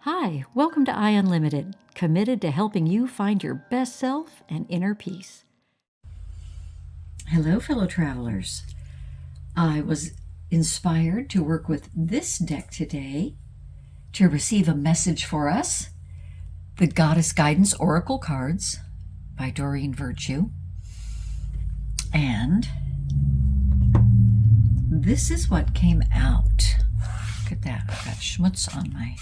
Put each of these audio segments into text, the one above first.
Hi, welcome to I Unlimited, committed to helping you find your best self and inner peace. Hello, fellow travelers. I was inspired to work with this deck today to receive a message for us, the Goddess Guidance Oracle cards by Doreen Virtue. And this is what came out. Look at that. I've got schmutz on my...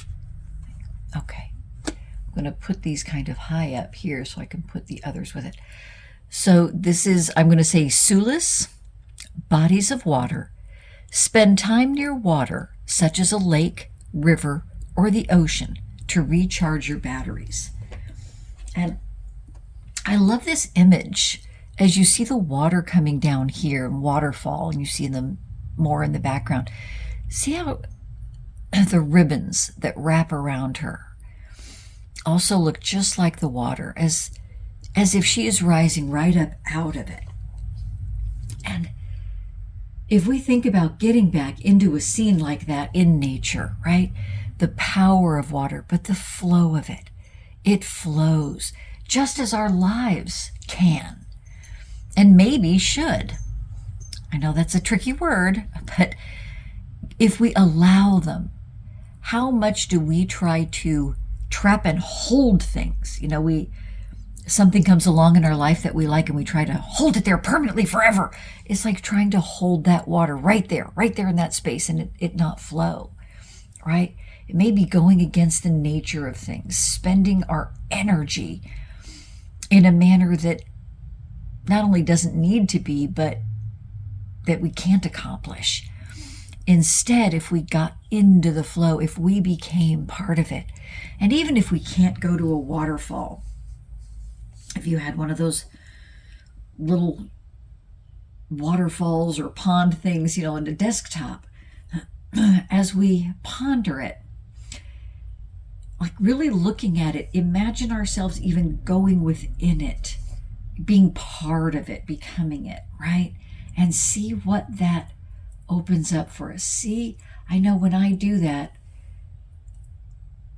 Okay. I'm going to put these kind of high up here so I can put the others with it. So this is, I'm going to say, Sulis, bodies of water. Spend time near water, such as a lake, river, or the ocean, to recharge your batteries. And I love this image. As you see the water coming down here, waterfall, and you see them more in the background, see how the ribbons that wrap around her also look just like the water, as if she is rising right up out of it. And if we think about getting back into a scene like that in nature, right? The power of water, but the flow of it. It flows just as our lives can and maybe should. I know that's a tricky word, but if we allow them, how much do we try to trap and hold things? You know, something comes along in our life that we like and we try to hold it there permanently forever. It's like trying to hold that water right there in that space, and it not flow, right? It may be going against the nature of things, spending our energy in a manner that not only doesn't need to be, but that we can't accomplish. Instead, if we got into the flow, if we became part of it, and even if we can't go to a waterfall, if you had one of those little waterfalls or pond things, on the desktop, as we ponder it, like really looking at it, imagine ourselves even going within it, being part of it, becoming it, right? And see what that opens up for us. See, I know when I do that,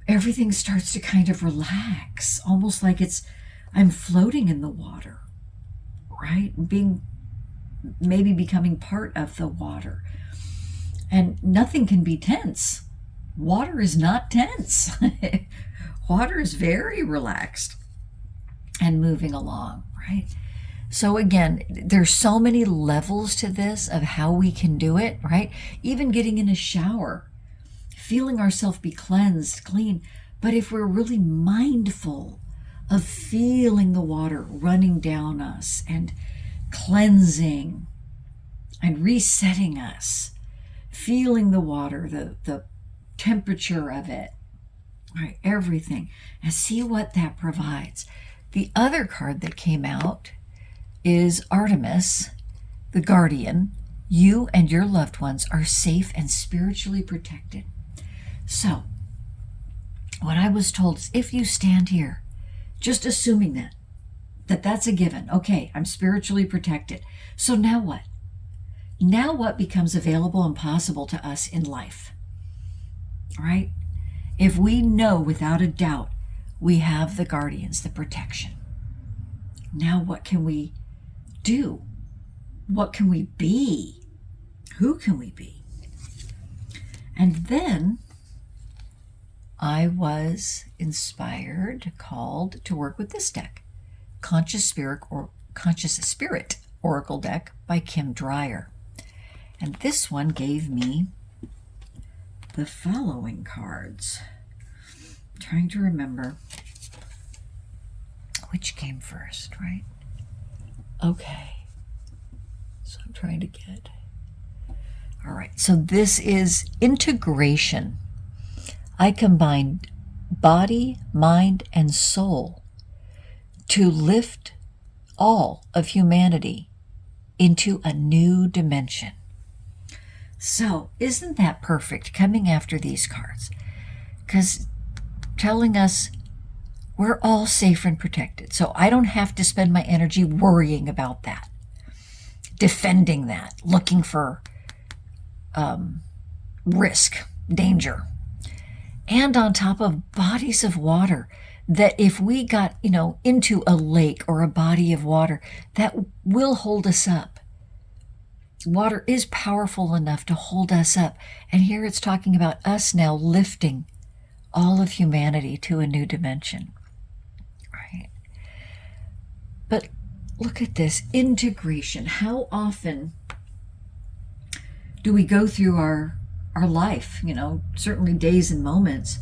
everything starts to kind of relax, almost like I'm floating in the water, right? Maybe becoming part of the water. And nothing can be tense. Water is not tense. Water is very relaxed and moving along, right? So again, there's so many levels to this of how we can do it, right? Even getting in a shower, feeling ourselves be cleansed, clean. But if we're really mindful of feeling the water running down us and cleansing and resetting us, feeling the water, the temperature of it, right? Everything, and see what that provides. The other card that came out is Artemis, the guardian. You and your loved ones are safe and spiritually protected. So, what I was told is, if you stand here, just assuming that's a given. Okay, I'm spiritually protected. So now what? Now what becomes available and possible to us in life? Right? If we know without a doubt we have the guardians, the protection, now what can we do? What can we be? Who can we be? And then I was called to work with this deck, Conscious Spirit Oracle deck by Kim Dreyer. And this one gave me the following cards. I'm trying to remember which came first, right? Okay. So I'm trying to get... All right. So this is integration. I combined body, mind, and soul to lift all of humanity into a new dimension. So isn't that perfect, coming after these cards? Because telling us we're all safe and protected. So I don't have to spend my energy worrying about that, defending that, looking for risk, danger. and on top of bodies of water, that if we got, into a lake or a body of water, that will hold us up. Water is powerful enough to hold us up. And here it's talking about us now lifting all of humanity to a new dimension, right? But look at this integration. How often do we go through our life, certainly days and moments,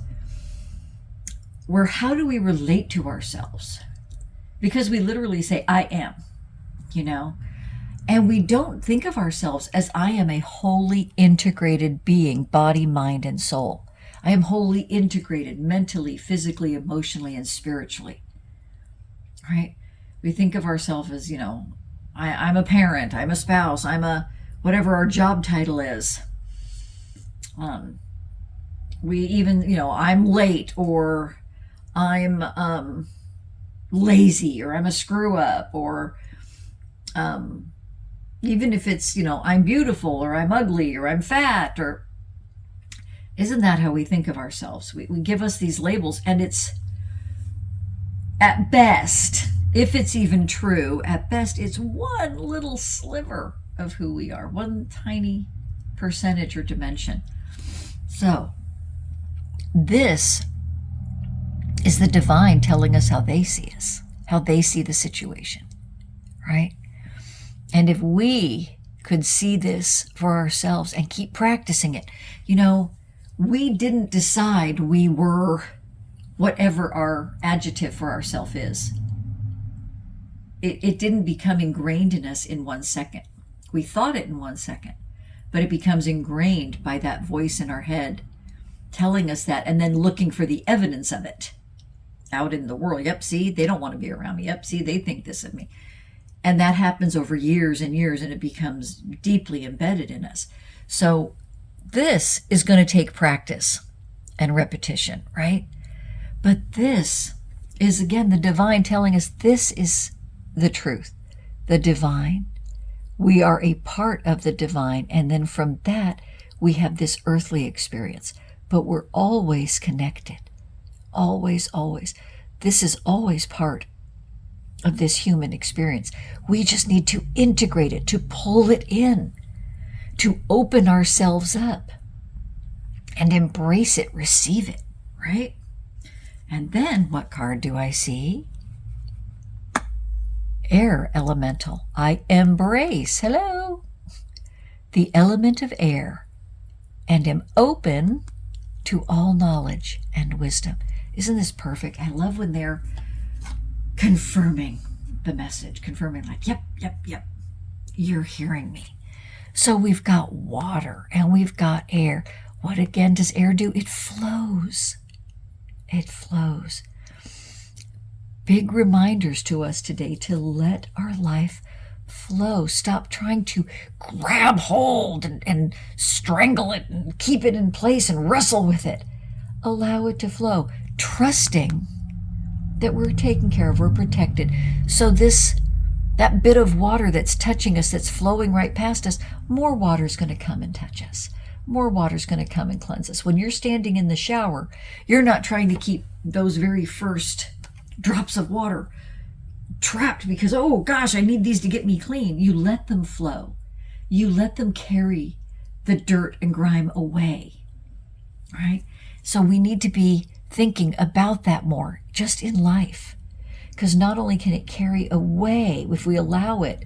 where how do we relate to ourselves? Because we literally say, I am, and we don't think of ourselves as I am a wholly integrated being, body, mind, and soul. I am wholly integrated mentally, physically, emotionally, and spiritually, right? We think of ourselves as, I'm a parent, I'm a spouse, I'm a whatever our job title is. We even, I'm late, or I'm lazy, or I'm a screw up, or even if it's, I'm beautiful, or I'm ugly, or I'm fat, or isn't that how we think of ourselves? We give us these labels, and it's at best, if it's even true, at best, it's one little sliver of who we are, one tiny percentage or dimension. So this is the divine telling us how they see us, how they see the situation, right? And if we could see this for ourselves and keep practicing it, we didn't decide we were whatever our adjective for ourself is. It didn't become ingrained in us in 1 second. We thought it in 1 second, but it becomes ingrained by that voice in our head telling us that, and then looking for the evidence of it out in the world. Yep, see, they don't want to be around me. Yep, see, they think this of me. And that happens over years and years, and it becomes deeply embedded in us. So this is going to take practice and repetition, right? But this is, again, the divine telling us this is the truth, the divine. We are a part of the divine, and then from that, we have this earthly experience. But we're always connected. Always, always. This is always part of this human experience. We just need to integrate it, to pull it in, to open ourselves up and embrace it, receive it, right? And then what card do I see? Air elemental. I embrace, hello, the element of air, and am open to all knowledge and wisdom. Isn't this perfect? I love when they're confirming the message, confirming like, yep, you're hearing me. So we've got water and we've got air. What again does air do? It flows. It flows. Big reminders to us today to let our life flow. Stop trying to grab hold and strangle it and keep it in place and wrestle with it. Allow it to flow, trusting that we're taken care of, we're protected. So that bit of water that's touching us, that's flowing right past us, more water's going to come and touch us. More water's going to come and cleanse us. When you're standing in the shower, you're not trying to keep those very first drops of water trapped because, oh gosh, I need these to get me clean. You let them flow. You let them carry the dirt and grime away, right? So we need to be thinking about that more just in life, because not only can it carry away, if we allow it,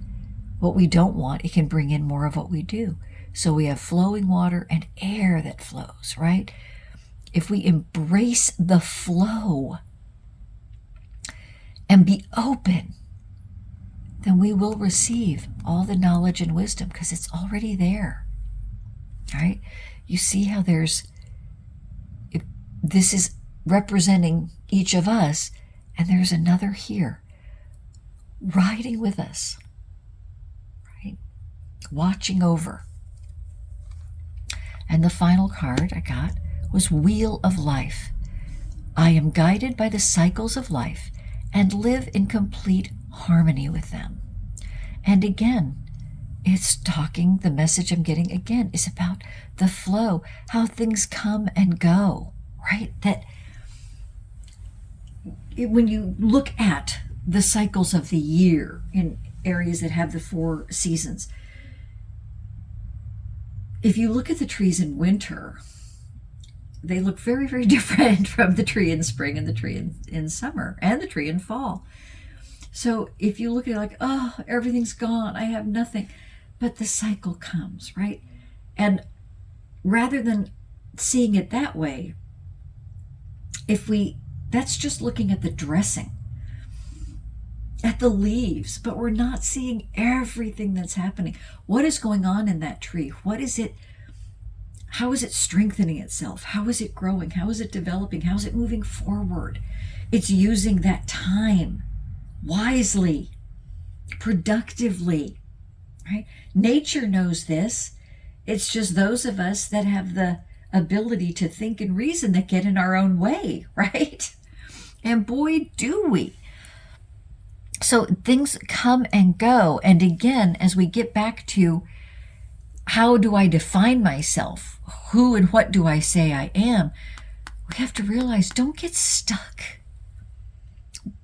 what we don't want, it can bring in more of what we do. So we have flowing water and air that flows, right? If we embrace the flow and be open, then we will receive all the knowledge and wisdom because it's already there, right? You see how this is representing each of us, and there's another here riding with us, right? Watching over. And the final card I got was Wheel of Life. I am guided by the cycles of life and live in complete harmony with them. And again, it's talking, the message I'm getting again is about the flow, how things come and go, right? That when you look at the cycles of the year in areas that have the 4 seasons, if you look at the trees in winter, they look very, very different from the tree in spring and the tree in summer and the tree in fall. So if you look at it like, oh, everything's gone, I have nothing, but the cycle comes, right? And rather than seeing it that way, that's just looking at the dressing, at the leaves, but we're not seeing everything that's happening. What is going on in that tree? What is it? How is it strengthening itself? How is it growing? How is it developing? How is it moving forward? It's using that time wisely, productively, right? Nature knows this. It's just those of us that have the ability to think and reason that get in our own way, right? And boy, do we. So things come and go. And again, as we get back to how do I define myself? Who and what do I say I am? We have to realize, don't get stuck.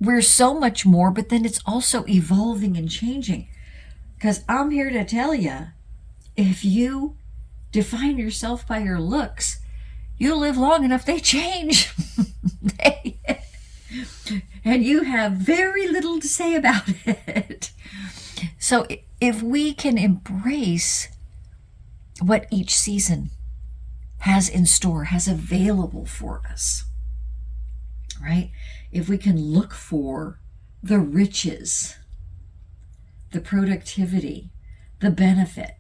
We're so much more, but then it's also evolving and changing. Because I'm here to tell you, if you define yourself by your looks, you live long enough, they change. And you have very little to say about it. So if we can embrace what each season has in store, has available for us, right? If we can look for the riches, the productivity, the benefit,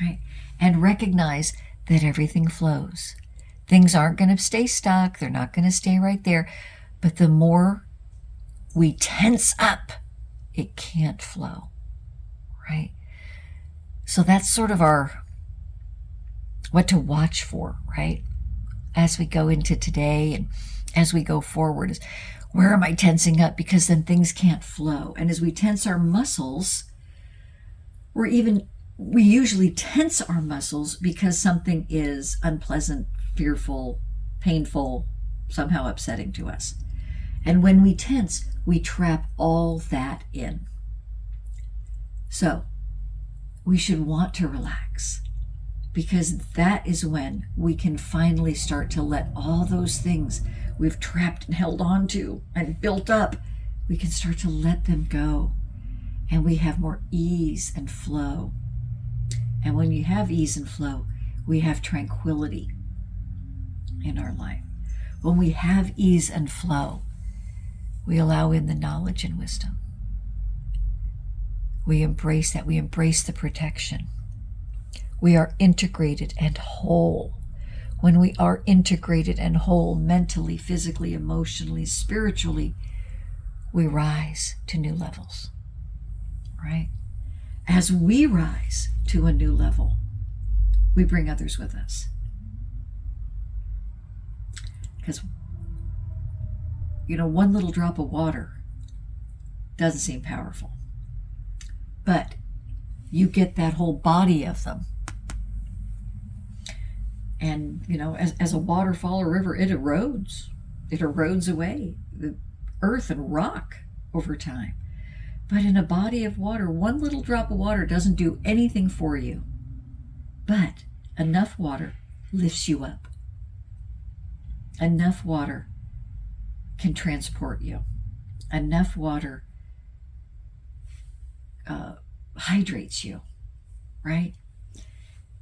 right? And recognize that everything flows. Things aren't going to stay stuck. They're not going to stay right there. But the more we tense up, it can't flow, right? So that's sort of what to watch for, right? As we go into today and as we go forward, is where am I tensing up? Because then things can't flow. And as we tense our muscles, we usually tense our muscles because something is unpleasant, fearful, painful, somehow upsetting to us. And when we tense, we trap all that in. So we should want to relax, because that is when we can finally start to let all those things we've trapped and held on to and built up, we can start to let them go. And we have more ease and flow. And when you have ease and flow, we have tranquility in our life. When we have ease and flow, we allow in the knowledge and wisdom. We embrace that. We embrace the protection. We are integrated and whole. When we are integrated and whole, mentally, physically, emotionally, spiritually, we rise to new levels, right? As we rise to a new level, we bring others with us. Because, one little drop of water doesn't seem powerful. But you get that whole body of them. And, as a waterfall or river, it erodes. It erodes away the earth and rock over time. But in a body of water, one little drop of water doesn't do anything for you. But enough water lifts you up. Enough water can transport you. Enough water hydrates you, right?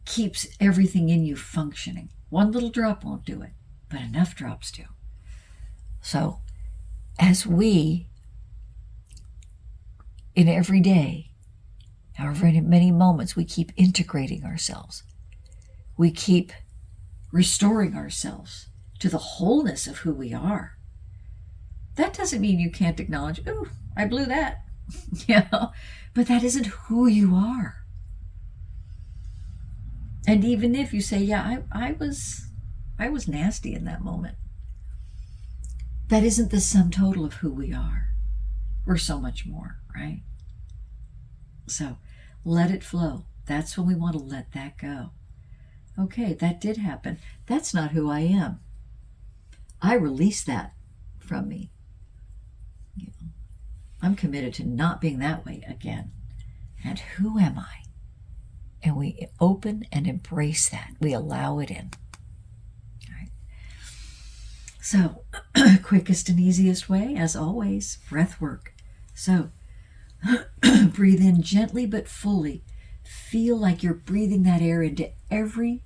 Keeps everything in you functioning. One little drop won't do it, but enough drops do. So as we, in every day, however many moments, we keep integrating ourselves, we keep restoring ourselves to the wholeness of who we are. That doesn't mean you can't acknowledge, ooh, I blew that, but that isn't who you are. And even if you say, yeah, I was nasty in that moment, that isn't the sum total of who we are. We're so much more, right? So let it flow. That's when we want to let that go. Okay, that did happen. That's not who I am. I release that from me. You know, I'm committed to not being that way again. And who am I? And we open and embrace that. We allow it in. All right. So, quickest and easiest way, as always, breath work. So, breathe in gently but fully. Feel like you're breathing that air into every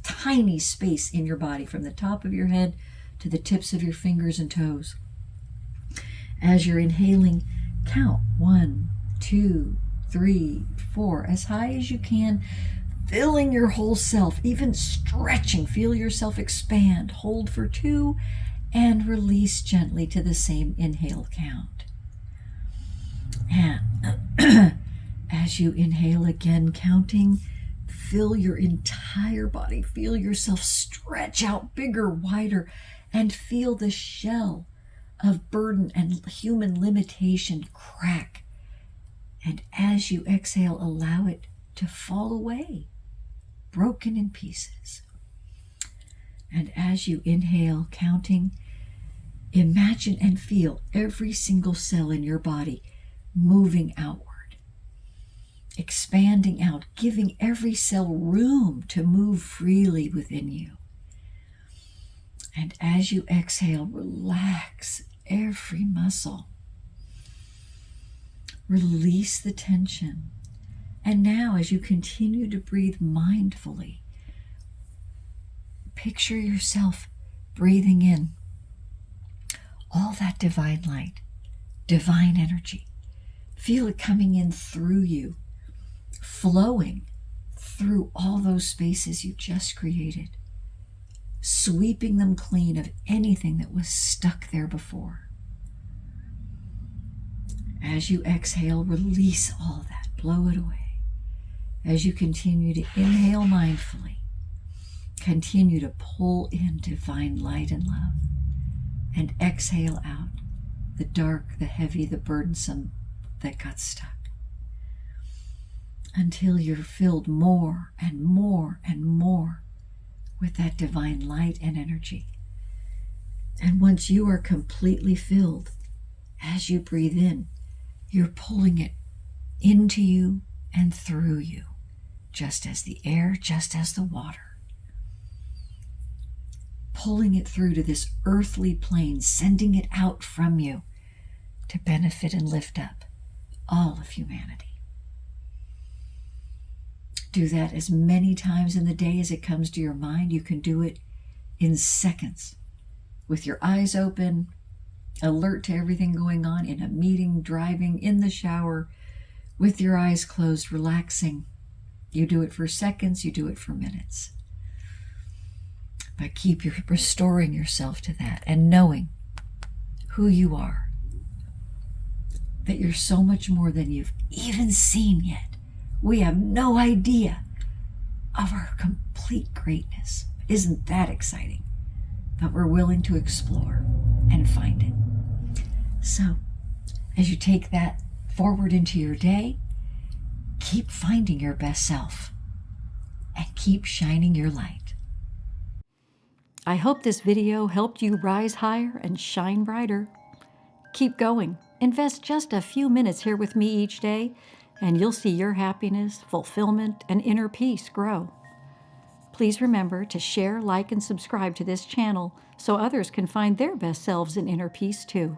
tiny space in your body, from the top of your head to the tips of your fingers and toes. As you're inhaling, count 1, 2, 3, 4, as high as you can, filling your whole self, even stretching. Feel yourself expand. Hold for 2 and release gently to the same inhale count. And as you inhale again, counting, fill your entire body. Feel yourself stretch out bigger, wider, and feel the shell of burden and human limitation crack. And as you exhale, allow it to fall away, broken in pieces. And as you inhale, counting, imagine and feel every single cell in your body moving outward, expanding out, giving every cell room to move freely within you. And as you exhale, relax every muscle. Release the tension. And now, as you continue to breathe mindfully, picture yourself breathing in all that divine light, divine energy. Feel it coming in through you, flowing through all those spaces you just created, sweeping them clean of anything that was stuck there before. As you exhale, release all that, blow it away. As you continue to inhale mindfully, continue to pull in divine light and love, and exhale out the dark, the heavy, the burdensome that got stuck, until you're filled more and more and more with that divine light and energy. And once you are completely filled, as you breathe in, you're pulling it into you and through you, just as the air, just as the water. Pulling it through to this earthly plane, sending it out from you to benefit and lift up all of humanity. Do that as many times in the day as it comes to your mind. You can do it in seconds, with your eyes open, alert to everything going on, in a meeting, driving, in the shower, with your eyes closed, relaxing. You do it for seconds, you do it for minutes. But keep restoring yourself to that and knowing who you are, that you're so much more than you've even seen yet. We have no idea of our complete greatness. Isn't that exciting? But we're willing to explore and find it. So, as you take that forward into your day, keep finding your best self and keep shining your light. I hope this video helped you rise higher and shine brighter. Keep going. Invest just a few minutes here with me each day, and you'll see your happiness, fulfillment, and inner peace grow. Please remember to share, like, and subscribe to this channel so others can find their best selves in inner peace too.